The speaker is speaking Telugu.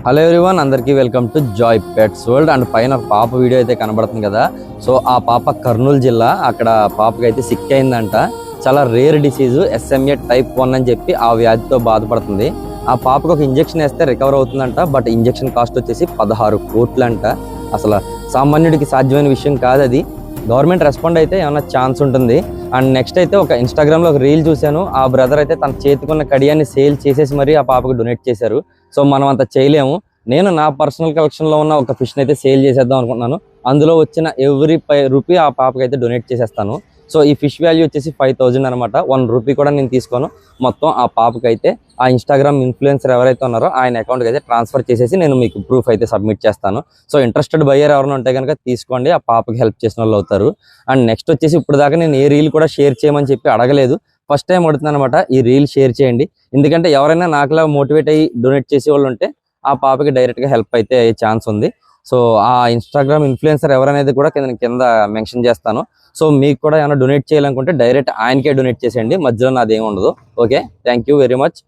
హలో ఎవ్రీవన్, అందరికీ welcome to Joy pets world. And పైన ఒక పాప వీడియో అయితే కనబడుతుంది కదా. సో ఆ పాప కర్నూలు జిల్లా, అక్కడ పాపకి అయితే సిక్ అయిందంట. చాలా రేర్ డిసీజు SMA type 1 అని చెప్పి ఆ వ్యాధితో బాధపడుతుంది. ఆ పాపకు ఒక ఇంజెక్షన్ వేస్తే రికవర్ అవుతుందంట. బట్ ఇంజెక్షన్ కాస్ట్ వచ్చేసి 16 కోట్లు అంట. అసలు సామాన్యుడికి సాధ్యమైన విషయం కాదు అది. గవర్నమెంట్ రెస్పాండ్ అయితే ఏమన్నా ఛాన్స్ ఉంటుంది. అండ్ నెక్స్ట్ అయితే ఒక ఇన్స్టాగ్రామ్లో ఒక రీల్ చూశాను. ఆ బ్రదర్ అయితే తన చేతికున్న కడియాన్ని సేల్ చేసేసి మరీ ఆ పాపకు డొనేట్ చేశారు. సో మనం అంత చేయలేము. నేను నా పర్సనల్ కలెక్షన్లో ఉన్న ఒక ఫిష్ని అయితే సేల్ చేసేద్దాం అనుకుంటున్నాను. అందులో వచ్చిన ఎవ్రీ రూపీ ఆ పాపకి అయితే డొనేట్ చేసేస్తాను. సో ఈ ఫిష్ వాల్యూ వచ్చేసి 5000 అనమాట. 1 రూపీ కూడా నేను తీసుకోను. మొత్తం ఆ పాపకి అయితే ఆ ఇన్స్టాగ్రామ్ ఇన్ఫ్లుయెన్సర్ ఎవరైతే ఉన్నారో ఆయన అకౌంట్కి అయితే ట్రాన్స్ఫర్ చేసేసి నేను మీకు ప్రూఫ్ అయితే సబ్మిట్ చేస్తాను. సో ఇంట్రెస్టెడ్ బయ్యర్ ఎవరైనా ఉంటే కనుక తీసుకోండి, ఆ పాపకి హెల్ప్ చేసిన వాళ్ళు అవుతారు. అండ్ నెక్స్ట్ వచ్చేసి ఇప్పుడు దాకా నేను ఏ రీల్ కూడా షేర్ చేయమని చెప్పి అడగలేదు. ఫస్ట్ టైం అడుగుతున్నాను అనమాట, ఈ రీల్ షేర్ చేయండి. ఎందుకంటే ఎవరైనా నాకులా మోటివేట్ అయ్యి డొనేట్ చేసే వాళ్ళు ఉంటే ఆ పాపకి డైరెక్ట్గా హెల్ప్ అయితే అయ్యే ఛాన్స్ ఉంది. సో ఆ ఇన్స్టాగ్రామ్ ఇన్ఫ్లుయెన్సర్ ఎవరనేది కూడా కింద మెన్షన్ చేస్తాను. సో మీకు కూడా ఏమైనా డొనేట్ చేయాలనుకుంటే డైరెక్ట్ ఆయనకే డొనేట్ చేసేయండి, మధ్యలో నాదేమి ఉండదు. Okay, thank you very much.